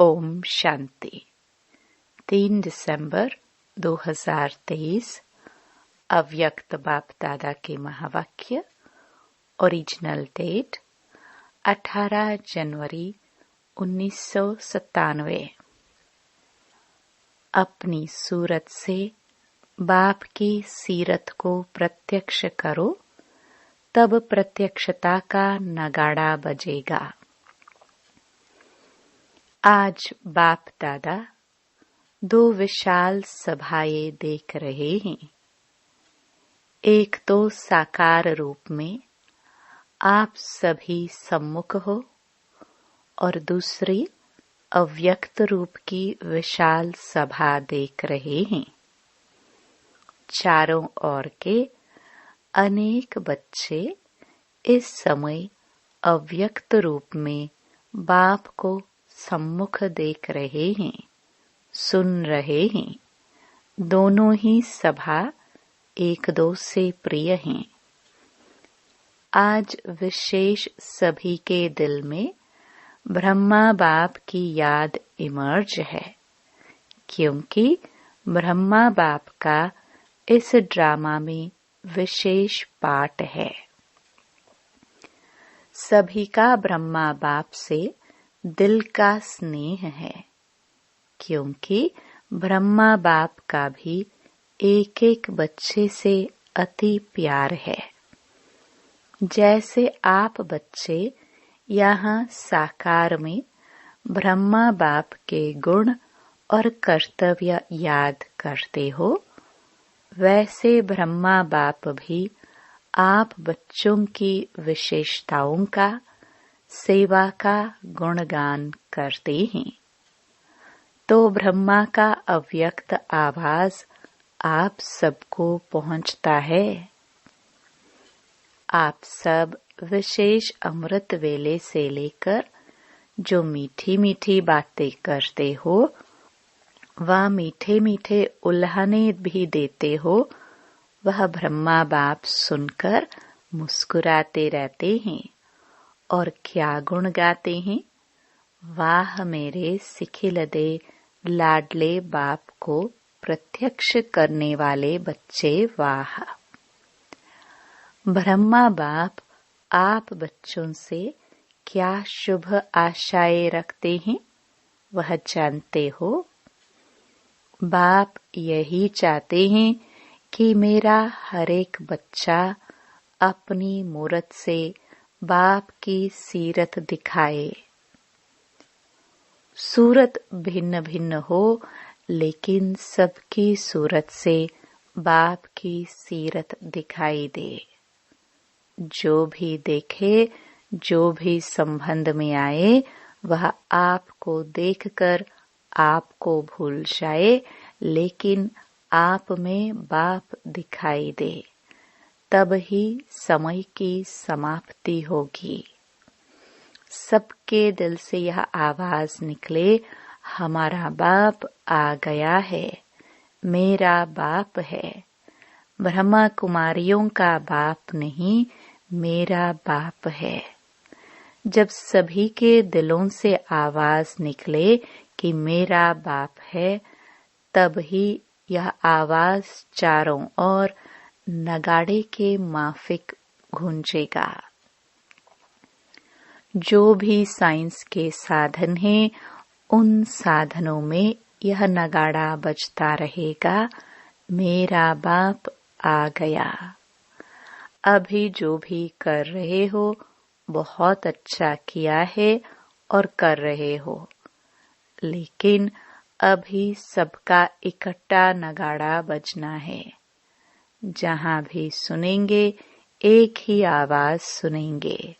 ओम शांति। 3 दिसंबर 2023 अव्यक्त बाप दादा के महावाक्य। ओरिजिनल डेट 18 जनवरी 1997। अपनी सूरत से बाप की सीरत को प्रत्यक्ष करो, तब प्रत्यक्षता का नगाड़ा बजेगा। आज बाप दादा 2 विशाल सभाएं देख रहे हैं। एक तो साकार रूप में आप सभी सम्मुख हो और दूसरी अव्यक्त रूप की विशाल सभा देख रहे हैं। चारों ओर के अनेक बच्चे इस समय अव्यक्त रूप में बाप को सम्मुख देख रहे हैं, सुन रहे हैं। दोनों ही सभा एक दो से प्रिय हैं। आज विशेष सभी के दिल में ब्रह्मा बाप की याद इमर्ज है, क्योंकि ब्रह्मा बाप का इस ड्रामा में विशेष पार्ट है। सभी का ब्रह्मा बाप से दिल का स्नेह है, क्योंकि ब्रह्मा बाप का भी एक एक बच्चे से अति प्यार है। जैसे आप बच्चे यहाँ साकार में ब्रह्मा बाप के गुण और कर्तव्य याद करते हो, वैसे ब्रह्मा बाप भी आप बच्चों की विशेषताओं का, सेवा का गुणगान करते हैं। तो ब्रह्मा का अव्यक्त आवाज आप सबको पहुंचता है। आप सब विशेष अमृत वेले से लेकर जो मीठी मीठी बातें करते हो, वह मीठे मीठे उल्हाने भी देते हो, वह ब्रह्मा बाप सुनकर मुस्कुराते रहते हैं और क्या गुण गाते हैं। वाह मेरे सिखिलदे लाडले बाप को प्रत्यक्ष करने वाले बच्चे, वाह। ब्रह्मा बाप आप बच्चों से क्या शुभ आशाएं रखते हैं, वह जानते हो। बाप यही चाहते हैं कि मेरा हर एक बच्चा अपनी मूरत से बाप की सीरत दिखाए। सूरत भिन्न भिन्न हो, लेकिन सबकी सूरत से बाप की सीरत दिखाई दे। जो भी देखे, जो भी संबंध में आए, वह आपको देखकर आपको भूल जाए, लेकिन आप में बाप दिखाई दे। तब ही समय की समाप्ति होगी। सबके दिल से यह आवाज निकले, हमारा बाप आ गया है, मेरा बाप है। ब्रह्मा कुमारियों का बाप नहीं, मेरा बाप है। जब सभी के दिलों से आवाज निकले कि मेरा बाप है, तब ही यह आवाज चारों ओर नगाड़े के माफिक गूंजेगा। जो भी साइंस के साधन हैं, उन साधनों में यह नगाड़ा बजता रहेगा, मेरा बाप आ गया। अभी जो भी कर रहे हो, बहुत अच्छा किया है और कर रहे हो, लेकिन अभी सबका इकट्ठा नगाड़ा बजना है। जहां भी सुनेंगे, एक ही आवाज सुनेंगे,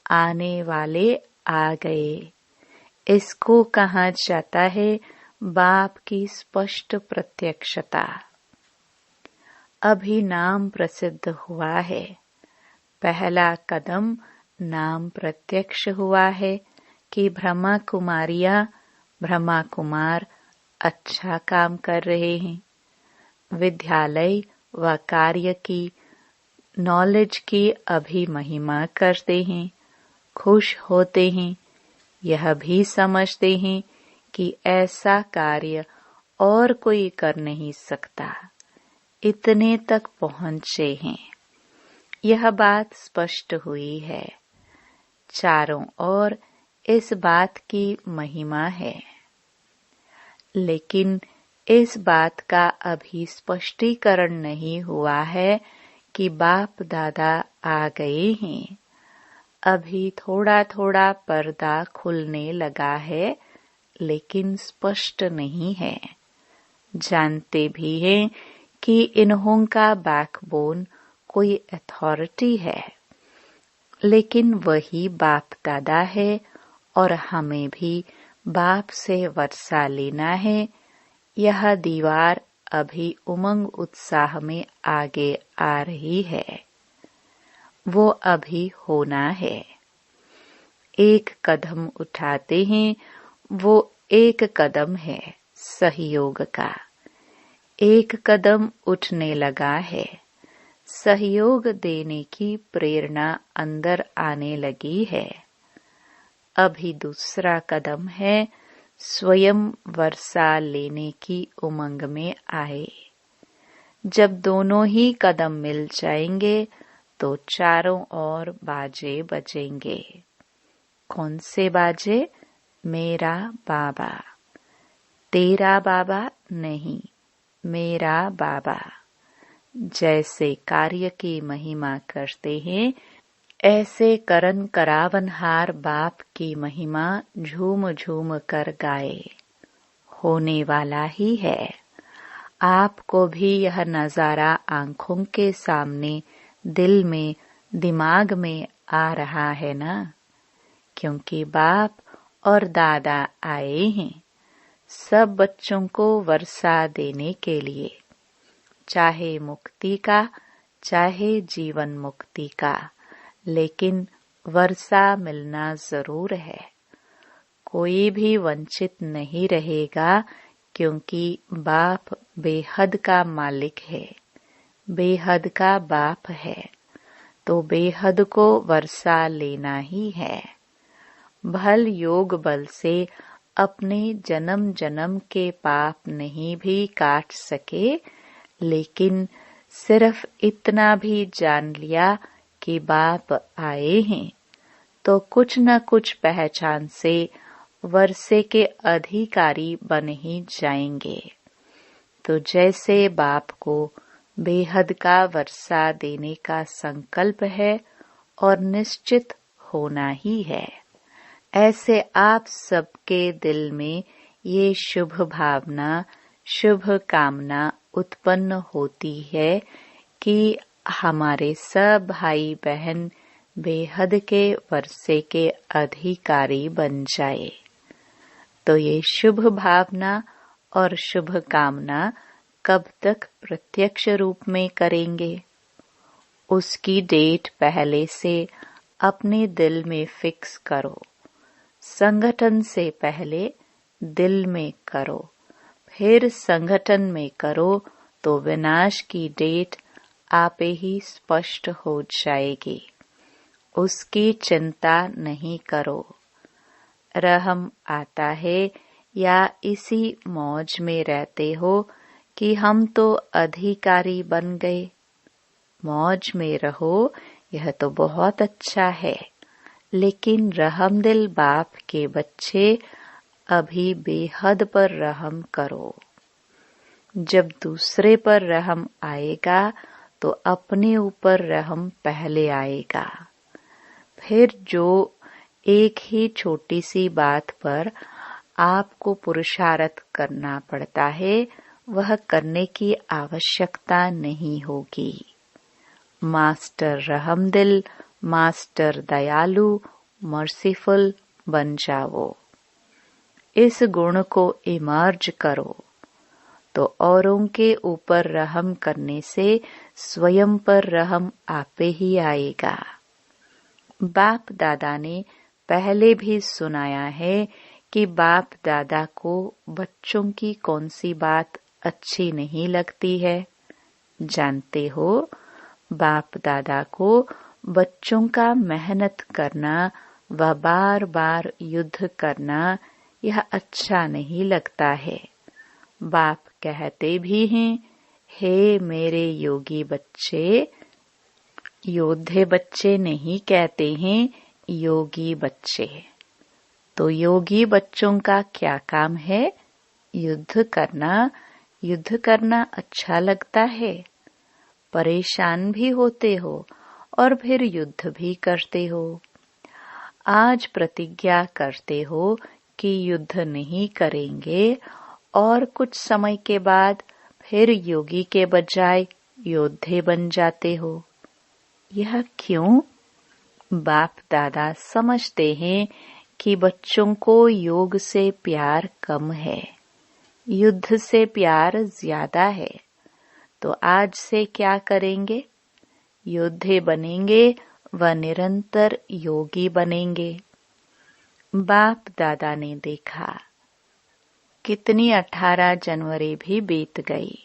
आने वाले आ गए। इसको कहा जाता है बाप की स्पष्ट प्रत्यक्षता। अभी नाम प्रसिद्ध हुआ है, पहला कदम नाम प्रत्यक्ष हुआ है कि ब्रह्मा कुमारियां, ब्रह्मा कुमार अच्छा काम कर रहे हैं। विद्यालय व कार्य की, नॉलेज की अभी महिमा करते हैं, खुश होते हैं, यह भी समझते हैं कि ऐसा कार्य और कोई कर नहीं सकता, इतने तक पहुंचे हैं। यह बात स्पष्ट हुई है। चारों ओर इस बात की महिमा है, लेकिन इस बात का अभी स्पष्टीकरण नहीं हुआ है कि बाप दादा आ गए हैं। अभी थोड़ा थोड़ा पर्दा खुलने लगा है, लेकिन स्पष्ट नहीं है। जानते भी हैं कि इन्हों का बैकबोन कोई अथॉरिटी है, लेकिन वही बाप दादा है और हमें भी बाप से वर्षा लेना है। यह दीवार अभी उमंग उत्साह में आगे आ रही है, वो अभी होना है। एक कदम उठाते हैं, वो एक कदम है सहयोग का। एक कदम उठने लगा है, सहयोग देने की प्रेरणा अंदर आने लगी है। अभी दूसरा कदम है, स्वयं वर्षा लेने की उमंग में आए। जब दोनों ही कदम मिल जाएंगे तो चारों ओर बाजे बजेंगे। कौन से बाजे? मेरा बाबा। तेरा बाबा नहीं, मेरा बाबा। जैसे कार्य की महिमा करते हैं, ऐसे करन करावनहार बाप की महिमा झूम झूम कर गाए। होने वाला ही है। आपको भी यह नजारा आंखों के सामने, दिल में, दिमाग में आ रहा है ना? क्योंकि बाप और दादा आए हैं सब बच्चों को वर्षा देने के लिए, चाहे मुक्ति का, चाहे जीवन मुक्ति का, लेकिन वर्षा मिलना जरूर है। कोई भी वंचित नहीं रहेगा, क्योंकि बाप बेहद का मालिक है, बेहद का बाप है, तो बेहद को वर्षा लेना ही है। भल योग बल से अपने जन्म जन्म के पाप नहीं भी काट सके, लेकिन सिर्फ इतना भी जान लिया कि बाप आए हैं, तो कुछ न कुछ पहचान से वर्षे के अधिकारी बन ही जाएंगे। तो जैसे बाप को बेहद का वर्षा देने का संकल्प है और निश्चित होना ही है, ऐसे आप सबके दिल में ये शुभ भावना, शुभ कामना उत्पन्न होती है कि हमारे सब भाई बहन बेहद के वर्षे के अधिकारी बन जाए। तो ये शुभ भावना और शुभ कामना कब तक प्रत्यक्ष रूप में करेंगे? उसकी डेट पहले से अपने दिल में फिक्स करो। संगठन से पहले दिल में करो, फिर संगठन में करो, तो विनाश की डेट आपे ही स्पष्ट हो जाएगी। उसकी चिंता नहीं करो। रहम आता है या इसी मौज में रहते हो कि हम तो अधिकारी बन गए। मौज में रहो, यह तो बहुत अच्छा है, लेकिन रहमदिल बाप के बच्चे अभी बेहद पर रहम करो। जब दूसरे पर रहम आएगा तो अपने ऊपर रहम पहले आएगा। फिर जो एक ही छोटी सी बात पर आपको पुरुषार्थ करना पड़ता है, वह करने की आवश्यकता नहीं होगी। मास्टर रहमदिल, मास्टर दयालु, मर्सीफुल बन जाओ। इस गुण को इमर्ज करो, तो औरों के ऊपर रहम करने से स्वयं पर रहम आपे ही आएगा। बाप दादा ने पहले भी सुनाया है कि बाप दादा को बच्चों की कौन सी बात अच्छी नहीं लगती है। जानते हो, बाप दादा को बच्चों का मेहनत करना व बार बार युद्ध करना यह अच्छा नहीं लगता है। बाप कहते भी हैं, हे मेरे योगी बच्चे, योद्धे बच्चे नहीं कहते हैं, योगी बच्चे। तो योगी बच्चों का क्या काम है? युद्ध करना। युद्ध करना अच्छा लगता है। परेशान भी होते हो और फिर युद्ध भी करते हो। आज प्रतिज्ञा करते हो कि युद्ध नहीं करेंगे और कुछ समय के बाद फिर योगी के बजाय योद्धे बन जाते हो। यह क्यों? बाप दादा समझते हैं कि बच्चों को योग से प्यार कम है, युद्ध से प्यार ज्यादा है। तो आज से क्या करेंगे? योद्धे बनेंगे व निरंतर योगी बनेंगे। बाप दादा ने देखा कितनी 18 जनवरी भी बीत गई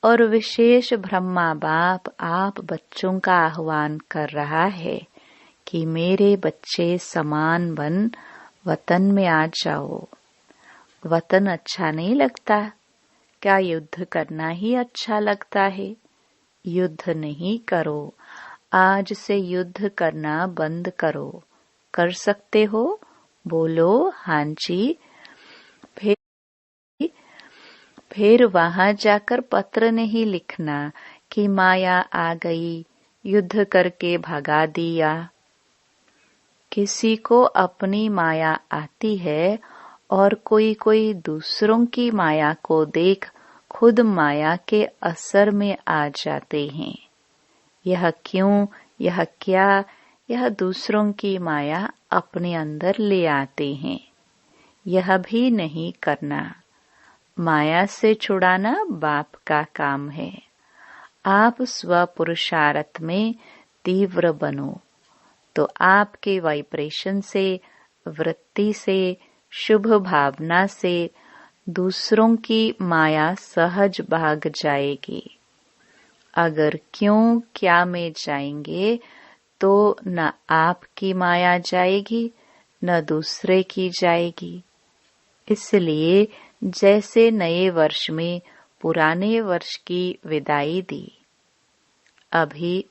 और विशेष ब्रह्मा बाप आप बच्चों का आह्वान कर रहा है कि मेरे बच्चे समान बन वतन में आ जाओ। वतन अच्छा नहीं लगता? क्या युद्ध करना ही अच्छा लगता है? युद्ध नहीं करो। आज से युद्ध करना बंद करो। कर सकते हो? बोलो हाँ जी। फिर वहां जाकर पत्र नहीं लिखना कि माया आ गई, युद्ध करके भगा दिया। किसी को अपनी माया आती है और कोई कोई दूसरों की माया को देख खुद माया के असर में आ जाते हैं। यह क्यों? यह क्या? यह दूसरों की माया अपने अंदर ले आते हैं। यह भी नहीं करना। माया से छुड़ाना बाप का काम है। आप स्वपुरुषार्थ में तीव्र बनो तो आपके वाइब्रेशन से, वृत्ति से, शुभ भावना से दूसरों की माया सहज भाग जाएगी। अगर क्यों क्या में जाएंगे तो न आपकी माया जाएगी न दूसरे की जाएगी। इसलिए जैसे नए वर्ष में पुराने वर्ष की विदाई दी, अभी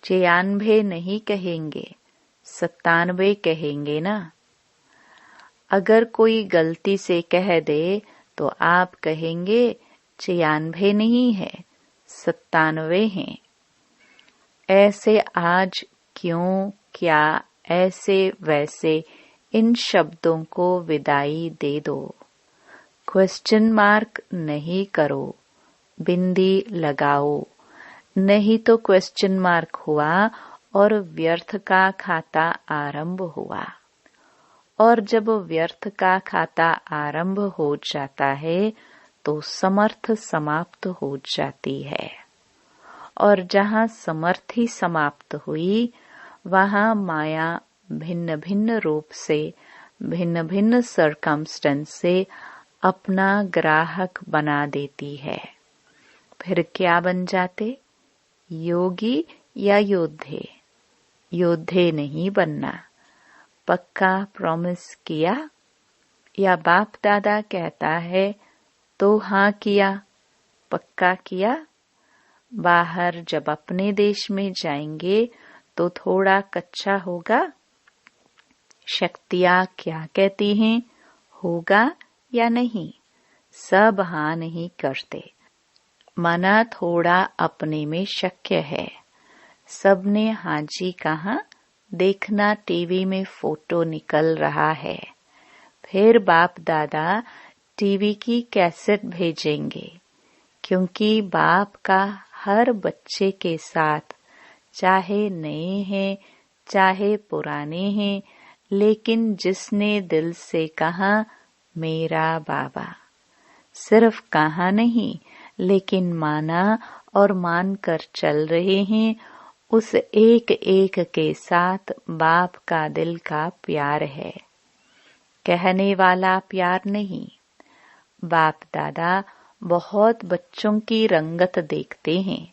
96 नहीं कहेंगे, 97 कहेंगे ना। अगर कोई गलती से कह दे तो आप कहेंगे 96 नहीं है, 97 है। ऐसे आज क्यों क्या, ऐसे वैसे इन शब्दों को विदाई दे दो। क्वेश्चन मार्क नहीं करो, बिंदी लगाओ। नहीं तो क्वेश्चन मार्क हुआ और व्यर्थ का खाता आरंभ हुआ। और जब व्यर्थ का खाता आरंभ हो जाता है तो समर्थ समाप्त हो जाती है। और जहाँ समर्थी समाप्त हुई वहाँ माया भिन्न भिन्न रूप से, भिन्न भिन्न सर्कमस्टेंस से अपना ग्राहक बना देती है। फिर क्या बन जाते? योगी या योद्धे? योद्धे नहीं बनना। पक्का प्रॉमिस किया? या बाप दादा कहता है तो हाँ किया, पक्का किया? बाहर जब अपने देश में जाएंगे तो थोड़ा कच्चा होगा। शक्तियाँ क्या कहती हैं, होगा या नहीं? सब हाँ नहीं करते। मना थोड़ा अपने में शक्य है। सबने हाँ जी कहा। देखना टीवी में फोटो निकल रहा है। फिर बाप दादा टीवी की कैसेट भेजेंगे, क्योंकि बाप का हर बच्चे के साथ, चाहे नए हैं चाहे पुराने हैं, लेकिन जिसने दिल से कहा मेरा बाबा, सिर्फ कहा नहीं लेकिन माना और मानकर चल रहे हैं, उस एक एक के साथ बाप का दिल का प्यार है। कहने वाला प्यार नहीं। बाप दादा बहुत बच्चों की रंगत देखते हैं।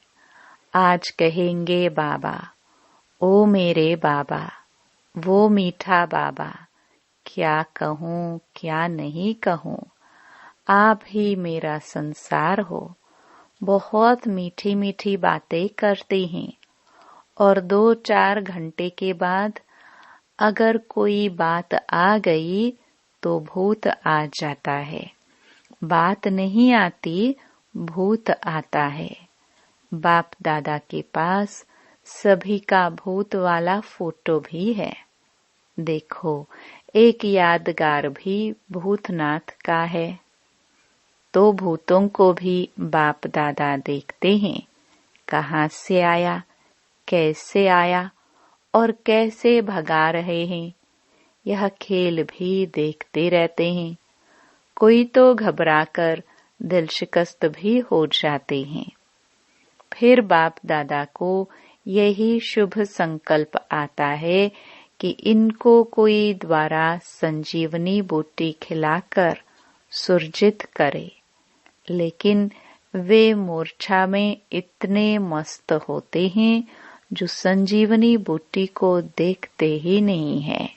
आज कहेंगे बाबा, ओ मेरे बाबा, वो मीठा बाबा, क्या कहूँ क्या नहीं कहूँ, आप ही मेरा संसार हो। बहुत मीठी मीठी बातें करते हैं और 2-4 घंटे के बाद अगर कोई बात आ गई तो भूत आ जाता है। बात नहीं आती, भूत आता है। बाप दादा के पास सभी का भूत वाला फोटो भी है। देखो, एक यादगार भी भूतनाथ का है। तो भूतों को भी बाप दादा देखते हैं, कहाँ से आया, कैसे आया और कैसे भगा रहे हैं। यह खेल भी देखते रहते हैं। कोई तो घबराकर दिल शिकस्त भी हो जाते हैं। फिर बाप दादा को यही शुभ संकल्प आता है कि इनको कोई द्वारा संजीवनी बूटी खिलाकर सुरजित करे, लेकिन वे मूर्छा में इतने मस्त होते हैं जो संजीवनी बूटी को देखते ही नहीं है।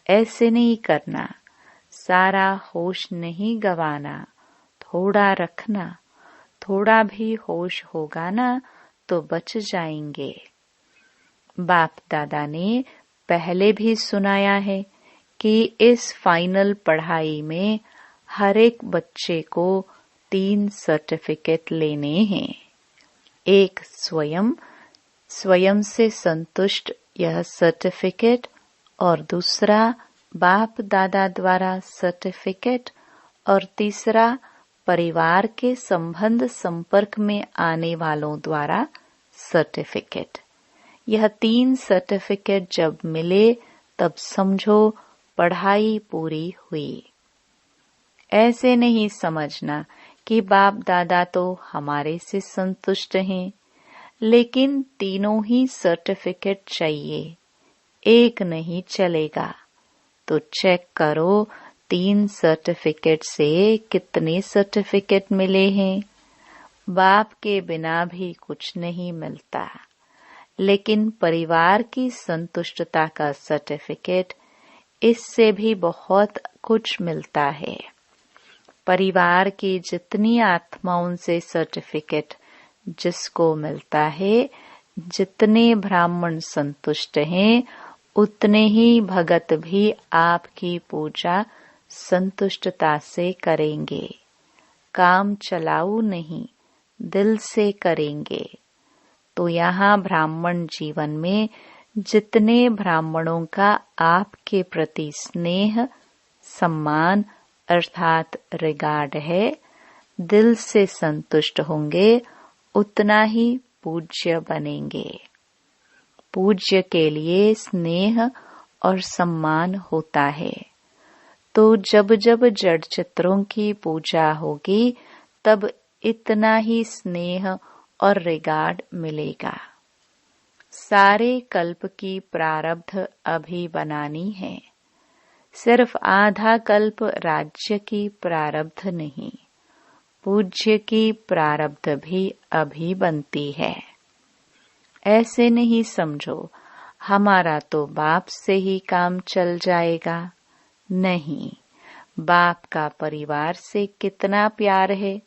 ऐसे नहीं करना, सारा होश नहीं गवाना, थोड़ा रखना। थोड़ा भी होश होगा ना तो बच जाएंगे। बाप दादा ने पहले भी सुनाया है कि इस फाइनल पढ़ाई में हर एक बच्चे को 3 सर्टिफिकेट लेने हैं। एक स्वयं से संतुष्ट यह सर्टिफिकेट, और दूसरा बाप दादा द्वारा सर्टिफिकेट, और तीसरा परिवार के संबंध संपर्क में आने वालों द्वारा सर्टिफिकेट। यह 3 सर्टिफिकेट जब मिले तब समझो पढ़ाई पूरी हुई। ऐसे नहीं समझना कि बाप दादा तो हमारे से संतुष्ट हैं, लेकिन तीनों ही सर्टिफिकेट चाहिए, एक नहीं चलेगा। तो चेक करो 3 सर्टिफिकेट से कितने सर्टिफिकेट मिले हैं। बाप के बिना भी कुछ नहीं मिलता, लेकिन परिवार की संतुष्टता का सर्टिफिकेट, इससे भी बहुत कुछ मिलता है। परिवार की जितनी आत्माओं से सर्टिफिकेट जिसको मिलता है, जितने ब्राह्मण संतुष्ट हैं, उतने ही भगत भी आपकी पूजा संतुष्टता से करेंगे। काम चलाऊ नहीं, दिल से करेंगे। तो यहाँ ब्राह्मण जीवन में जितने ब्राह्मणों का आपके प्रति स्नेह, सम्मान अर्थात रिगार्ड है, दिल से संतुष्ट होंगे, उतना ही पूज्य बनेंगे। पूज्य के लिए स्नेह और सम्मान होता है। तो जब जब जड़ चित्रों की पूजा होगी, तब इतना ही स्नेह और रिगार्ड मिलेगा। सारे कल्प की प्रारब्ध अभी बनानी है। सिर्फ आधा कल्प राज्य की प्रारब्ध नहीं, पूज्य की प्रारब्ध भी अभी बनती है। ऐसे नहीं समझो हमारा तो बाप से ही काम चल जाएगा। नहीं, बाप का परिवार से कितना प्यार है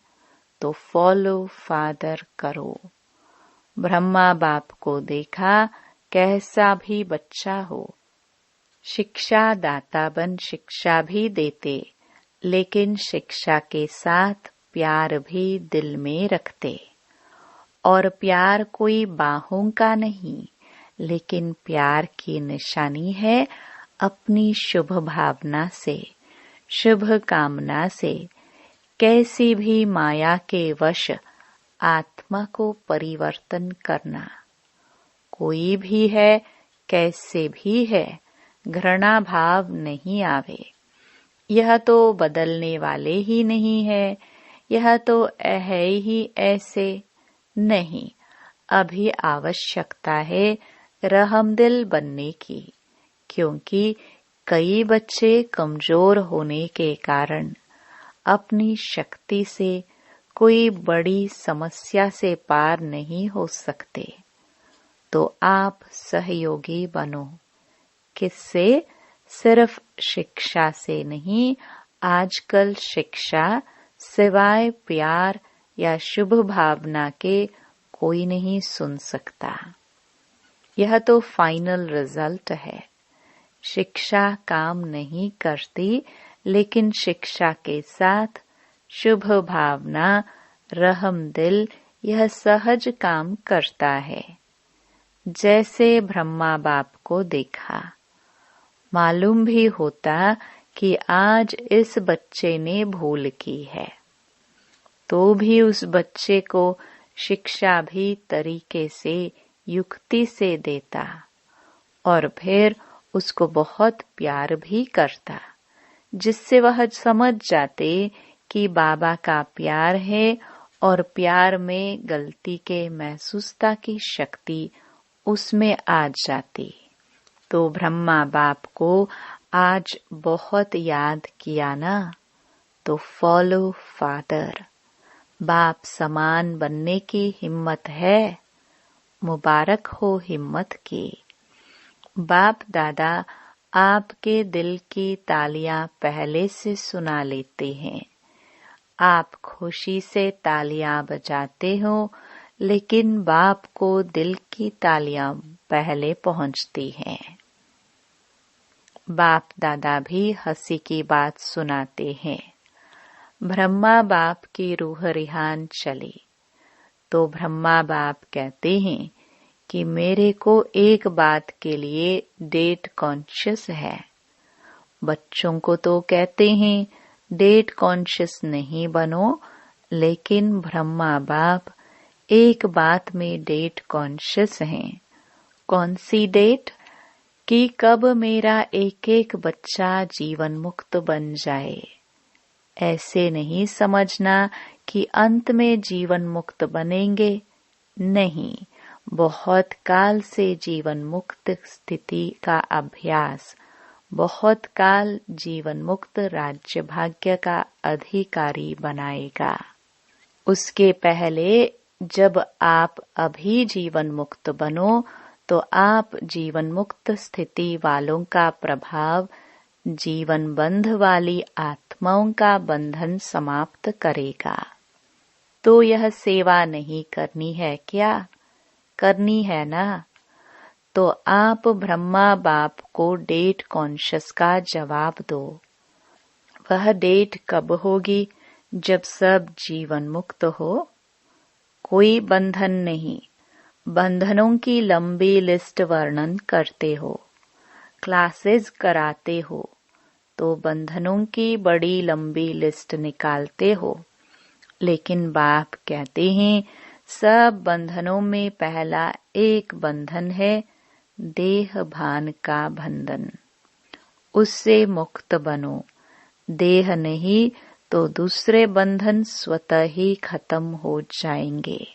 तो फॉलो फादर करो। ब्रह्मा बाप को देखा, कैसा भी बच्चा हो, शिक्षा दाता बन शिक्षा भी देते, लेकिन शिक्षा के साथ प्यार भी दिल में रखते। और प्यार कोई बाहों का नहीं, लेकिन प्यार की निशानी है अपनी शुभ भावना से, शुभ कामना से, कैसी भी माया के वश आत्मा को परिवर्तन करना। कोई भी है, कैसे भी है, घृणा भाव नहीं आवे। यह तो बदलने वाले ही नहीं है, यह तो है ही ऐसे नहीं। अभी आवश्यकता है रहमदिल बनने की, क्योंकि कई बच्चे कमजोर होने के कारण अपनी शक्ति से कोई बड़ी समस्या से पार नहीं हो सकते। तो आप सहयोगी बनो। किससे? सिर्फ शिक्षा से नहीं, आजकल शिक्षा सिवाय प्यार या शुभ भावना के कोई नहीं सुन सकता। यह तो फाइनल रिजल्ट है। शिक्षा काम नहीं करती, लेकिन शिक्षा के साथ शुभ भावना, रहम दिल, यह सहज काम करता है। जैसे ब्रह्मा बाप को देखा, मालूम भी होता कि आज इस बच्चे ने भूल की है, तो भी उस बच्चे को शिक्षा भी तरीके से, युक्ति से देता और फिर उसको बहुत प्यार भी करता, जिससे वह समझ जाते कि बाबा का प्यार है और प्यार में गलती के महसूसता की शक्ति उसमें आ जाती। तो ब्रह्मा बाप को आज बहुत याद किया ना, तो फॉलो फादर, बाप समान बनने की हिम्मत है। मुबारक हो हिम्मत की। बाप दादा आपके दिल की तालियां पहले से सुना लेते हैं। आप खुशी से तालियां बजाते हो, लेकिन बाप को दिल की तालियां पहले पहुंचती हैं। बाप दादा भी हंसी की बात सुनाते हैं। ब्रह्मा बाप की रूह रिहान चली, तो ब्रह्मा बाप कहते हैं कि मेरे को एक बात के लिए डेट कॉन्शियस है। बच्चों को तो कहते हैं डेट कॉन्शियस नहीं बनो, लेकिन ब्रह्मा बाप एक बात में डेट कॉन्शियस हैं। कौन सी डेट? कि कब मेरा एक एक बच्चा जीवन मुक्त बन जाए। ऐसे नहीं समझना कि अंत में जीवन मुक्त बनेंगे, नहीं, बहुत काल से जीवन मुक्त स्थिति का अभ्यास, बहुत काल जीवन मुक्त राज्य भाग्य का अधिकारी बनाएगा। उसके पहले जब आप अभी जीवन मुक्त बनो, तो आप जीवन मुक्त स्थिति वालों का प्रभाव जीवन बंध वाली आत्माओं का बंधन समाप्त करेगा। तो यह सेवा नहीं करनी है क्या? करनी है ना? तो आप ब्रह्मा बाप को डेट कॉन्शियस का जवाब दो। वह डेट कब होगी? जब सब जीवन मुक्त हो। कोई बंधन नहीं। बंधनों की लंबी लिस्ट वर्णन करते हो, क्लासेस कराते हो, तो बंधनों की बड़ी लंबी लिस्ट निकालते हो। लेकिन बाप कहते हैं सब बंधनों में पहला एक बंधन है, देह भान का बंधन। उससे मुक्त बनो। देह नहीं तो दूसरे बंधन स्वतः ही खत्म हो जाएंगे।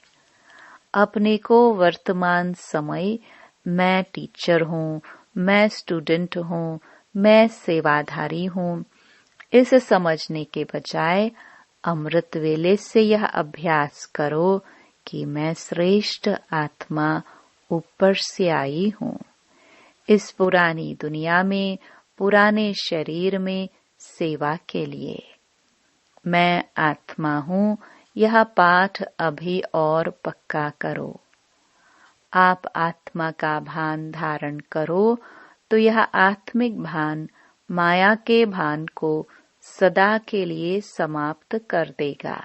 अपने को वर्तमान समय मैं टीचर हूँ, मैं स्टूडेंट हूँ, मैं सेवाधारी हूँ, इस समझने के बजाय अमृत वेले से यह अभ्यास करो कि मैं श्रेष्ठ आत्मा ऊपर से आई हूँ। इस पुरानी दुनिया में, पुराने शरीर में सेवा के लिए। मैं आत्मा हूँ, यह पाठ अभी और पक्का करो। आप आत्मा का भान धारण करो तो यह आत्मिक भान माया के भान को सदा के लिए समाप्त कर देगा।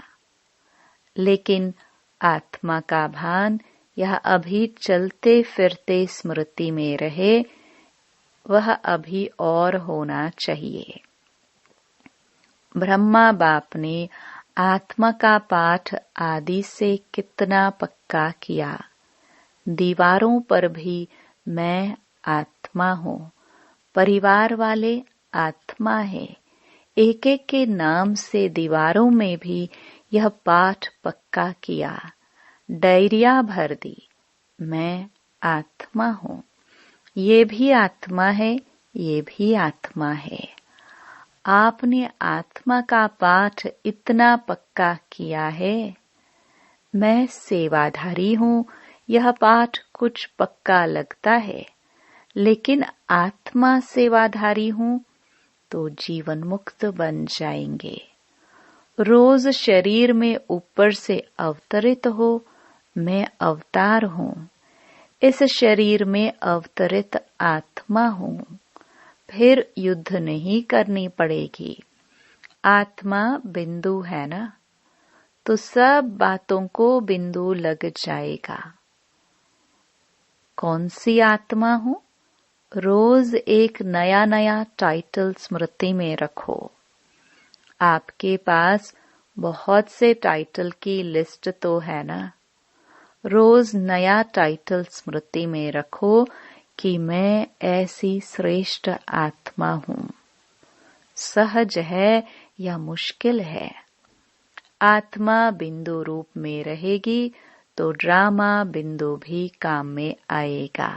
लेकिन आत्मा का भान यह अभी चलते फिरते स्मृति में रहे, वह अभी और होना चाहिए। ब्रह्मा बाप ने आत्मा का पाठ आदि से कितना पक्का किया। दीवारों पर भी मैं आत्मा हूँ, परिवार वाले आत्मा है, एक एक के नाम से दीवारों में भी यह पाठ पक्का किया। डायरिया भर दी, मैं आत्मा हूँ, ये भी आत्मा है, ये भी आत्मा है। आपने आत्मा का पाठ इतना पक्का किया है। मैं सेवाधारी हूँ, यह पाठ कुछ पक्का लगता है, लेकिन आत्मा सेवाधारी हूँ तो जीवन मुक्त बन जाएंगे। रोज शरीर में ऊपर से अवतरित हो, मैं अवतार हूँ, इस शरीर में अवतरित आत्मा हूँ। फिर युद्ध नहीं करनी पड़ेगी। आत्मा बिंदु है ना, तो सब बातों को बिंदु लग जाएगा। कौन सी आत्मा हूँ? रोज एक नया नया टाइटल स्मृति में रखो। आपके पास बहुत से टाइटल की लिस्ट तो है ना। रोज नया टाइटल स्मृति में रखो कि मैं ऐसी श्रेष्ठ आत्मा हूँ। सहज है या मुश्किल है? आत्मा बिंदु रूप में रहेगी तो ड्रामा बिंदु भी काम में आएगा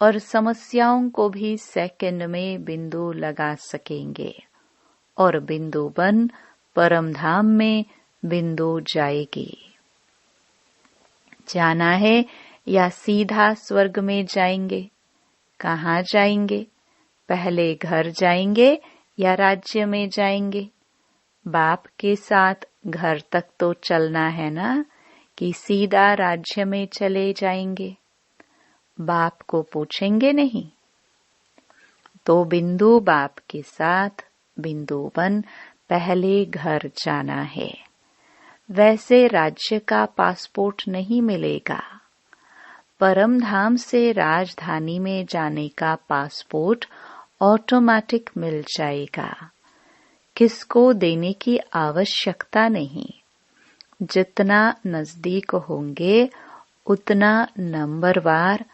और समस्याओं को भी सेकंड में बिंदु लगा सकेंगे और बिंदु बन परम धाम में बिंदु जाएगी। जाना है या सीधा स्वर्ग में जाएंगे? कहाँ जाएंगे? पहले घर जाएंगे या राज्य में जाएंगे? बाप के साथ घर तक तो चलना है ना, कि सीधा राज्य में चले जाएंगे? बाप को पूछेंगे नहीं? तो बिंदु बाप के साथ बिंदु बन पहले घर जाना है। वैसे राज्य का पासपोर्ट नहीं मिलेगा। परम धाम से राजधानी में जाने का पासपोर्ट ऑटोमेटिक मिल जाएगा। किसको देने की आवश्यकता नहीं। जितना नजदीक होंगे उतना नंबरवार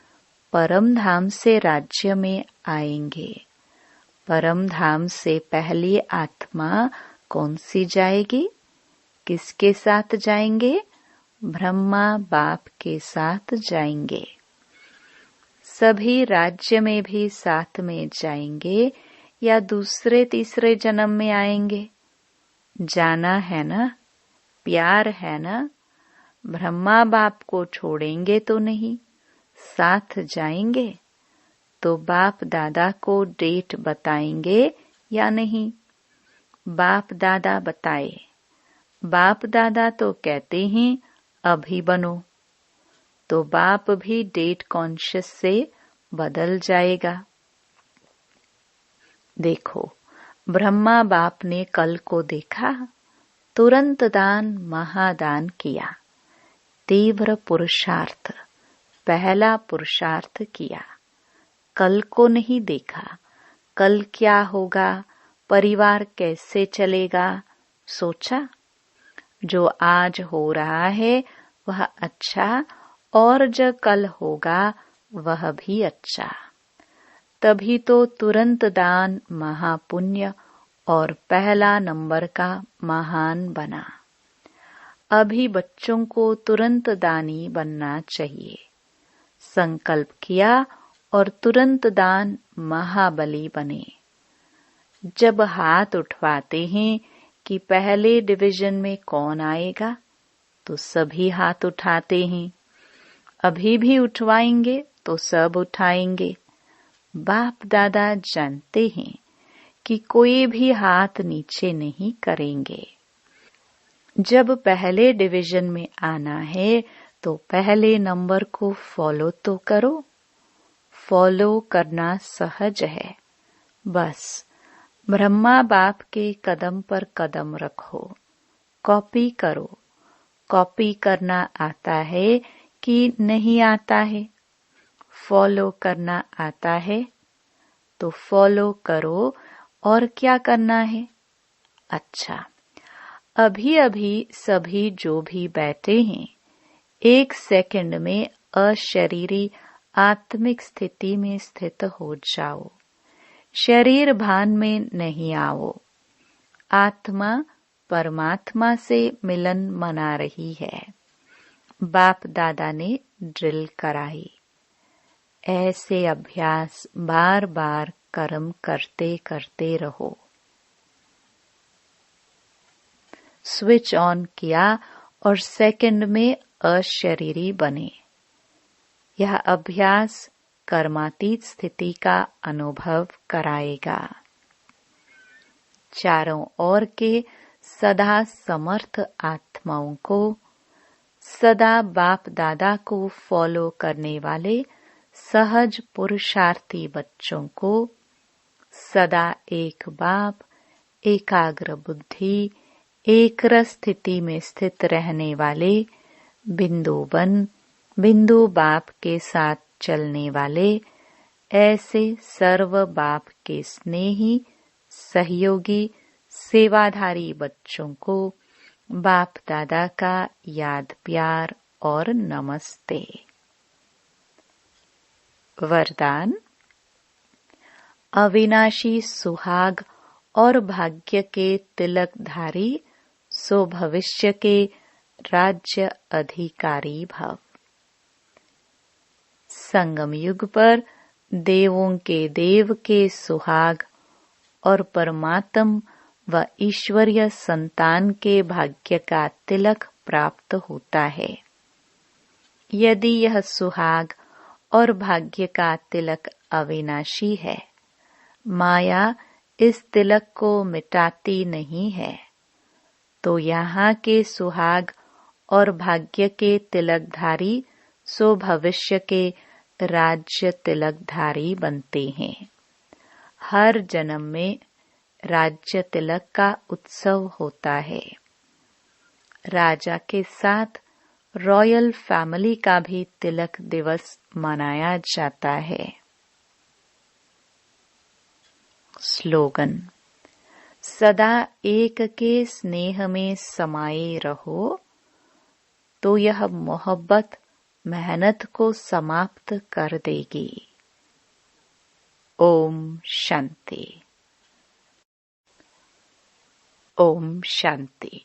परम धाम से राज्य में आएंगे। परम धाम से पहली आत्मा कौन सी जाएगी? किसके साथ जाएंगे? ब्रह्मा बाप के साथ जाएंगे। सभी राज्य में भी साथ में जाएंगे या दूसरे तीसरे जन्म में आएंगे? जाना है ना, प्यार है ना। ब्रह्मा बाप को छोड़ेंगे तो नहीं, साथ जाएंगे। तो बाप दादा को डेट बताएंगे या नहीं? बाप दादा बताए। बाप दादा तो कहते हैं अभी बनो, तो बाप भी डेट कॉन्शियस से बदल जाएगा। देखो, ब्रह्मा बाप ने कल को देखा, तुरंत दान महादान किया। तीव्र पुरुषार्थ, पहला पुरुषार्थ किया। कल को नहीं देखा, कल क्या होगा, परिवार कैसे चलेगा, सोचा? जो आज हो रहा है वह अच्छा, और जो कल होगा वह भी अच्छा। तभी तो तुरंत दान महापुण्य और पहला नंबर का महान बना। अभी बच्चों को तुरंत दानी बनना चाहिए। संकल्प किया और तुरंत दान महाबली बने। जब हाथ उठवाते हैं कि पहले डिवीजन में कौन आएगा, तो सभी हाथ उठाते हैं। अभी भी उठवाएंगे तो सब उठाएंगे। बाप दादा जानते हैं कि कोई भी हाथ नीचे नहीं करेंगे। जब पहले डिवीजन में आना है तो पहले नंबर को फॉलो तो करो। फॉलो करना सहज है। बस ब्रह्मा बाप के कदम पर कदम रखो, कॉपी करो। कॉपी करना आता है कि नहीं आता है? फॉलो करना आता है तो फॉलो करो। और क्या करना है? अच्छा, अभी अभी सभी जो भी बैठे हैं, 1 सेकंड में अशरीरी आत्मिक स्थिति में स्थित हो जाओ। शरीर भान में नहीं आओ। आत्मा परमात्मा से मिलन मना रही है। बाप दादा ने ड्रिल कराई। ऐसे अभ्यास बार बार कर्म करते करते रहो। स्विच ऑन किया और सेकंड में अशरीरी बने। यह अभ्यास कर्मातीत स्थिति का अनुभव कराएगा। चारों ओर के सदा समर्थ आत्माओं को, सदा बाप दादा को फॉलो करने वाले सहज पुरुषार्थी बच्चों को, सदा एक बाप, एकाग्र बुद्धि, एक रस स्थिति में स्थित रहने वाले बिंदु बन, बिंदु बाप के साथ चलने वाले ऐसे सर्व बाप के स्नेही, सहयोगी, सेवाधारी बच्चों को बाप दादा का याद प्यार और नमस्ते। वरदान। अविनाशी सुहाग और भाग्य के तिलकधारी सो भविष्य के राज्य अधिकारी भव। संगम युग पर देवों के देव के सुहाग और परमात्म व ईश्वरीय संतान के भाग्य का तिलक प्राप्त होता है। यदि यह सुहाग और भाग्य का तिलक अविनाशी है, माया इस तिलक को मिटाती नहीं है, तो यहाँ के सुहाग और भाग्य के तिलकधारी सो भविष्य के राज्य तिलकधारी बनते हैं। हर जन्म में राज्य तिलक का उत्सव होता है। राजा के साथ रॉयल फैमिली का भी तिलक दिवस मनाया जाता है। स्लोगन। सदा एक के स्नेह में समाये रहो, तो यह मोहब्बत मेहनत को समाप्त कर देगी। ओम शांति। ओम शांति।